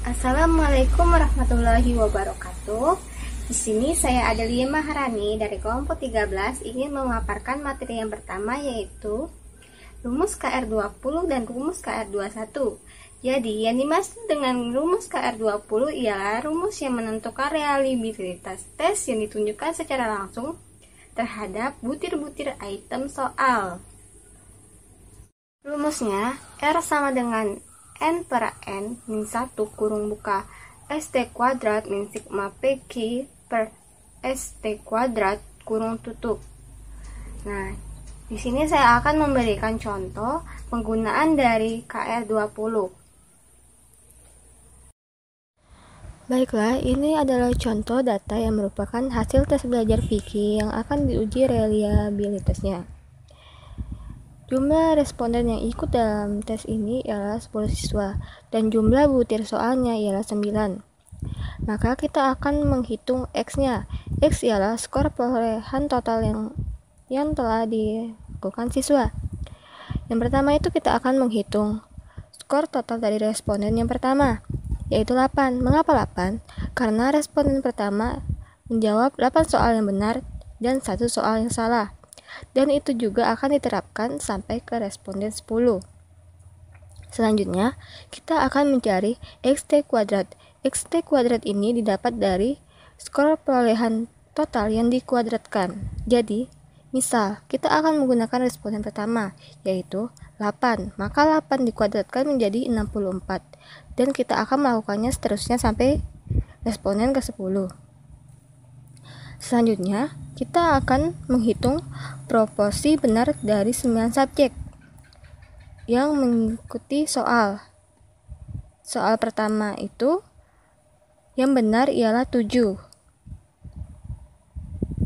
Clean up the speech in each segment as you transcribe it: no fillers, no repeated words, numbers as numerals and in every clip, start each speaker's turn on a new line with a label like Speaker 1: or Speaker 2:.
Speaker 1: Assalamualaikum warahmatullahi wabarakatuh. Di sini saya Adelia Maharani dari kelompok 13 ingin memaparkan materi yang pertama, yaitu rumus KR20 dan rumus KR21. Jadi, yang dimaksud dengan rumus KR20 ialah rumus yang menentukan reliabilitas tes yang ditunjukkan secara langsung terhadap butir-butir item soal. Rumusnya, R sama dengan N per N min 1 kurung buka ST kuadrat min sigma PQ per ST kuadrat kurung tutup. Nah, di sini saya akan memberikan contoh penggunaan dari KR20. Baiklah, ini adalah contoh data yang merupakan hasil tes belajar fikih yang akan diuji reliabilitasnya. Jumlah responden yang ikut dalam tes ini ialah 10 siswa dan jumlah butir soalnya ialah 9. Maka kita akan menghitung X-nya. X ialah skor perolehan total yang telah dilakukan siswa. Yang pertama itu kita akan menghitung skor total dari responden yang pertama, yaitu 8. Mengapa 8? Karena responden pertama menjawab 8 soal yang benar dan 1 soal yang salah. Dan itu juga akan diterapkan sampai ke responden 10. Selanjutnya, kita akan mencari XT kuadrat. XT kuadrat ini didapat dari skor perolehan total yang dikuadratkan. Jadi, misal kita akan menggunakan responden pertama, yaitu 8. Maka 8 dikuadratkan menjadi 64. Dan kita akan melakukannya seterusnya sampai responden ke-10. Selanjutnya, kita akan menghitung proporsi benar dari 9 subjek yang mengikuti soal. Soal pertama itu yang benar ialah 7.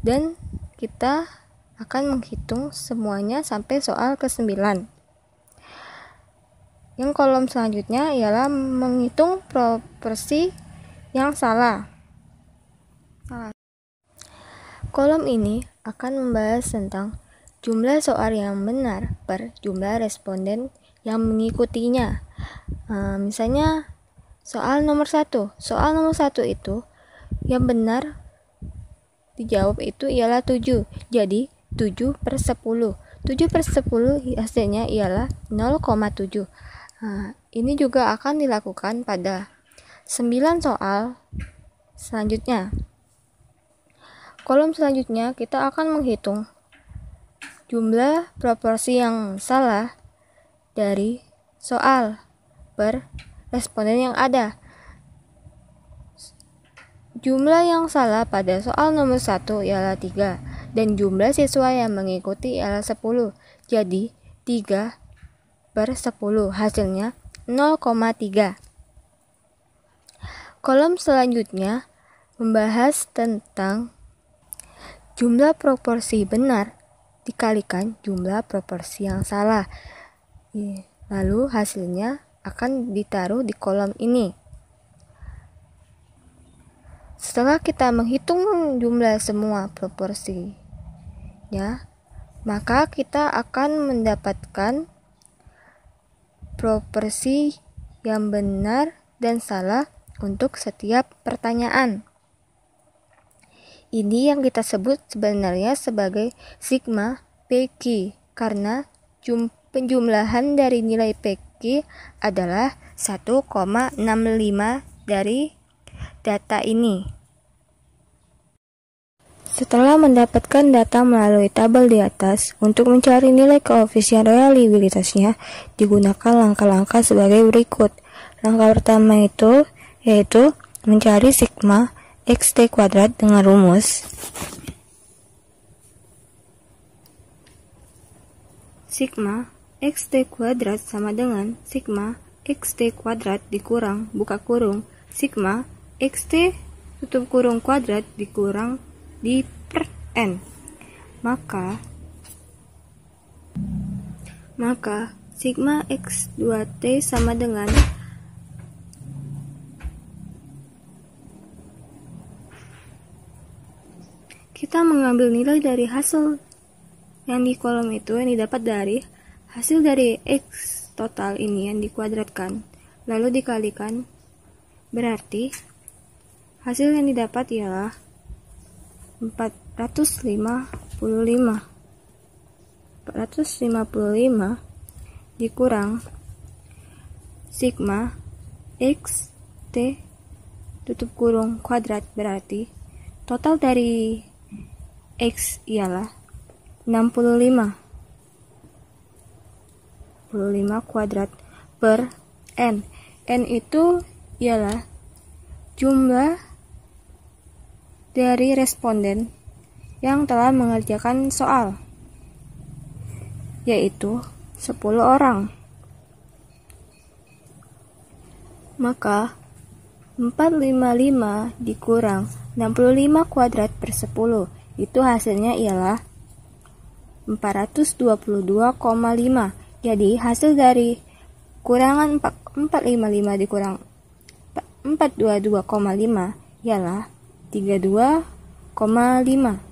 Speaker 1: Dan kita akan menghitung semuanya sampai soal ke-9. Yang kolom selanjutnya ialah menghitung proporsi yang salah. Kolom ini akan membahas tentang jumlah soal yang benar per jumlah responden yang mengikutinya. Misalnya soal nomor 1. Soal nomor 1 itu yang benar dijawab itu ialah 7. Jadi 7 per 10. 7 per 10 hasilnya ialah 0,7. Ini juga akan dilakukan pada 9 soal selanjutnya. Kolom selanjutnya kita akan menghitung jumlah proporsi yang salah dari soal per responden yang ada. Jumlah yang salah pada soal nomor 1 ialah 3 dan jumlah siswa yang mengikuti ialah 10. Jadi 3 per 10 hasilnya 0,3. Kolom selanjutnya membahas tentang jumlah proporsi benar dikalikan jumlah proporsi yang salah. Lalu hasilnya akan ditaruh di kolom ini. Setelah kita menghitung jumlah semua proporsi, maka kita akan mendapatkan proporsi yang benar dan salah untuk setiap pertanyaan. Ini yang kita sebut sebenarnya sebagai sigma PQ karena penjumlahan dari nilai PQ adalah 1,65 dari data ini. Setelah mendapatkan data melalui tabel di atas, untuk mencari nilai koefisien reliabilitasnya digunakan langkah-langkah sebagai berikut. Langkah pertama itu yaitu mencari sigma XT kuadrat dengan rumus sigma XT kuadrat sama dengan sigma XT kuadrat dikurang buka kurung sigma XT tutup kurung kuadrat dikurang di per N. Maka sigma X2T sama dengan kita mengambil nilai dari hasil yang di kolom itu yang didapat dari hasil dari X total ini yang dikuadratkan, lalu dikalikan Berarti hasil yang didapat ialah 455 dikurang sigma x t tutup kurung kuadrat, berarti total dari x ialah 65 kuadrat per n. N itu ialah jumlah dari responden yang telah mengerjakan soal, yaitu 10 orang. Maka 455 dikurang 65 kuadrat per 10, itu hasilnya ialah 422,5. Jadi hasil dari kurangan 455 dikurang 422,5 ialah 32,5.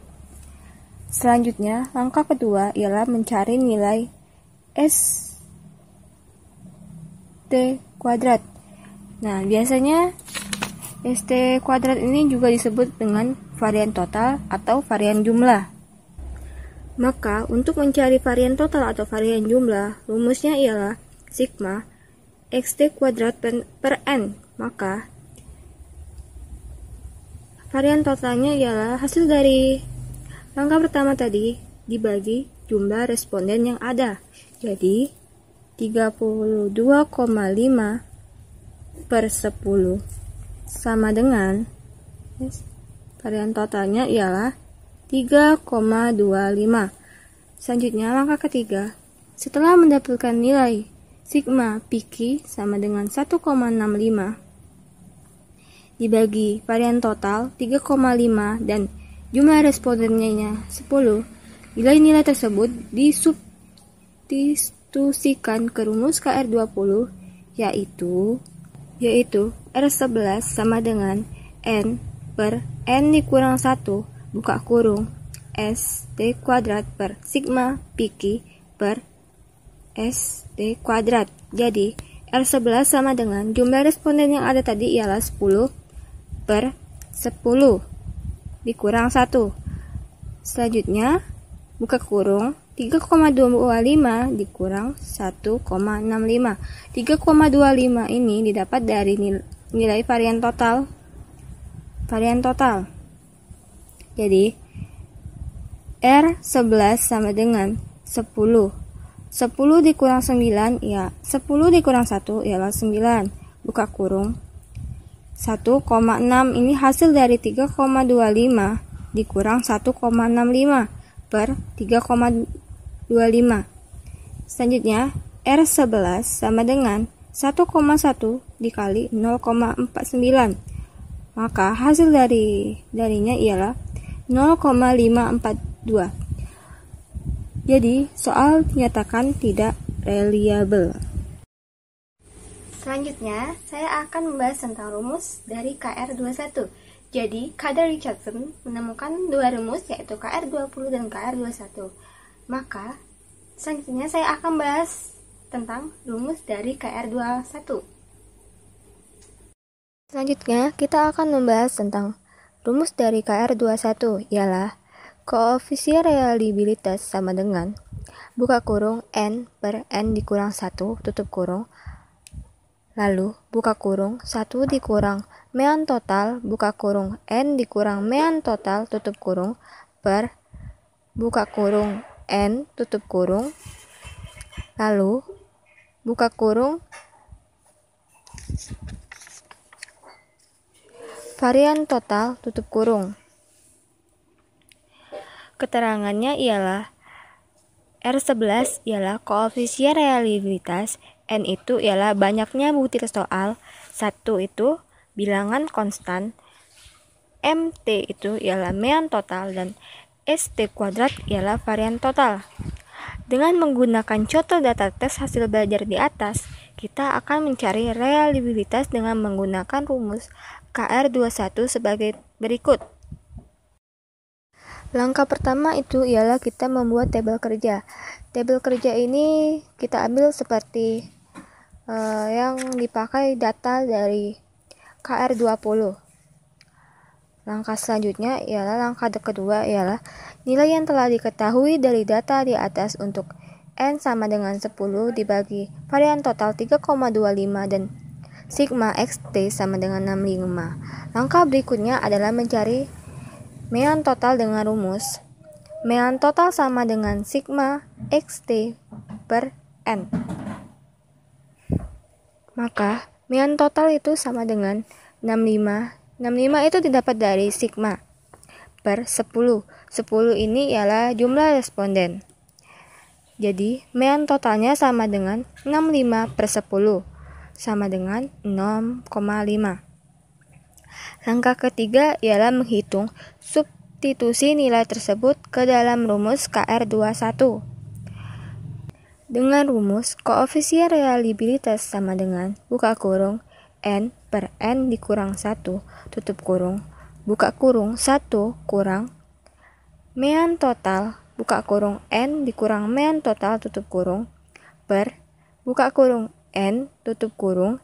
Speaker 1: Selanjutnya, langkah kedua ialah mencari nilai ST kuadrat. Nah, biasanya ST kuadrat ini juga disebut dengan varian total atau varian jumlah. Maka, untuk mencari varian total atau varian jumlah, rumusnya ialah sigma xt kuadrat per n. Maka, varian totalnya ialah hasil dari langkah pertama tadi dibagi jumlah responden yang ada. Jadi 32,5 per 10 sama dengan varian totalnya ialah 3,25. Selanjutnya langkah ketiga, setelah mendapatkan nilai sigma piki sama dengan 1,65 dibagi varian total 3,5 dan jumlah respondennya 10, nilai-nilai tersebut disubstitusikan ke rumus KR20, yaitu R11 sama dengan N per N dikurang 1 buka kurung ST kuadrat per sigma piki per ST kuadrat. Jadi R11 sama dengan jumlah responden yang ada tadi ialah 10 per 10 dikurang 1. Selanjutnya, buka kurung 3,25 dikurang 1,65. 3,25 ini didapat dari nilai varian total. Jadi, R11 sama dengan 10. 10 dikurang 9, ya 10 dikurang 1 ialah 9. Buka kurung 1,6 ini hasil dari 3,25 dikurang 1,65 per 3,25. Selanjutnya, R11 sama dengan 1,1 dikali 0,49. Maka hasil darinya ialah 0,542. Jadi, soal dinyatakan tidak reliable. Selanjutnya, saya akan membahas tentang rumus dari KR21. Jadi, Kaldor-Richardson menemukan dua rumus, yaitu KR20 dan KR21. Maka, selanjutnya saya akan bahas tentang rumus dari KR21. Selanjutnya, kita akan membahas tentang rumus dari KR21, ialah koefisien reliabilitas sama dengan buka kurung N per N dikurang 1 tutup kurung, lalu buka kurung 1 dikurang mean total buka kurung N dikurang mean total tutup kurung per buka kurung N tutup kurung, lalu buka kurung varian total tutup kurung. Keterangannya ialah R11 ialah koefisien reliabilitas, N itu ialah banyaknya butir soal, 1 itu bilangan konstan, MT itu ialah mean total, dan ST kuadrat ialah varian total. Dengan menggunakan contoh data tes hasil belajar di atas, kita akan mencari reliabilitas dengan menggunakan rumus KR21 sebagai berikut. Langkah pertama itu ialah kita membuat tabel kerja. Tabel kerja ini kita ambil seperti yang dipakai data dari KR20. Langkah selanjutnya ialah langkah kedua ialah nilai yang telah diketahui dari data di atas untuk N sama dengan 10 dibagi varian total 3,25 dan sigma XT sama dengan 65. Langkah berikutnya adalah mencari mean total dengan rumus mean total sama dengan sigma XT per N. Maka mean total itu sama dengan 65. 65 itu didapat dari sigma per 10. 10 ini ialah jumlah responden. Jadi mean totalnya sama dengan 65 per 10 sama dengan 0,5. Langkah ketiga ialah menghitung substitusi nilai tersebut ke dalam rumus KR21. Dengan rumus koefisien reliabilitas sama dengan buka kurung N per N dikurang 1 tutup kurung buka kurung 1 kurang mean total buka kurung N dikurang mean total tutup kurung per buka kurung N tutup kurung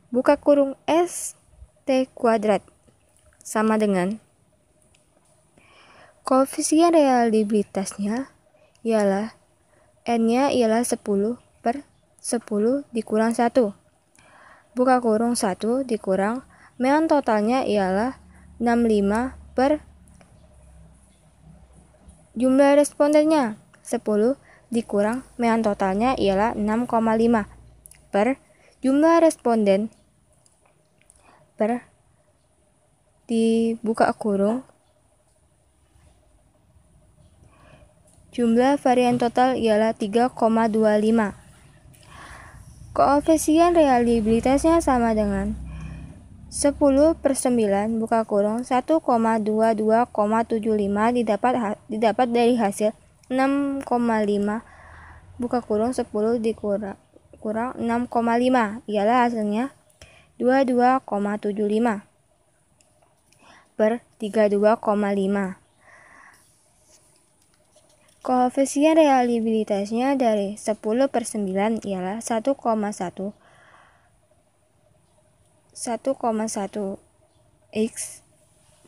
Speaker 1: buka kurung ST kuadrat sama dengan koefisien reliabilitasnya ialah N-nya ialah 10 per 10 dikurang 1 buka kurung 1 dikurang mean totalnya ialah 65 per jumlah respondennya 10 dikurang mean totalnya ialah 6,5 per jumlah responden per dibuka kurung jumlah varian total ialah 3,25. Koefisien reliabilitasnya sama dengan 10 per 9 buka kurung 1,22,75 didapat dari hasil 6,5 buka kurung 10 dikurang 6,5 ialah hasilnya 22,75 per 32,5. Koefisien reliabilitasnya dari 10 per 9 ialah 1,1 X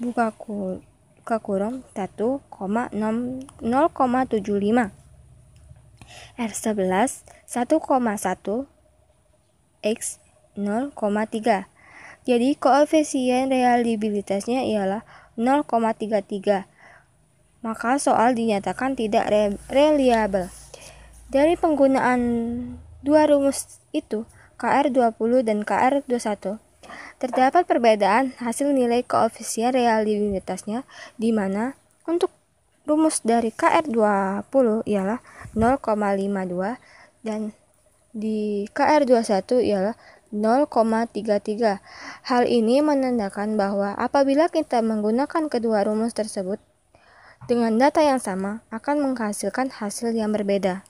Speaker 1: buka kurung 0,75 R11 1,1 X 0,3. Jadi koefisien reliabilitasnya ialah 0,33. Maka soal dinyatakan tidak reliable. Dari penggunaan dua rumus itu, KR20 dan KR21, terdapat perbedaan hasil nilai koefisien reliabilitasnya di mana untuk rumus dari KR20 ialah 0,52 dan di KR21 ialah 0,33. Hal ini menandakan bahwa apabila kita menggunakan kedua rumus tersebut dengan data yang sama akan menghasilkan hasil yang berbeda.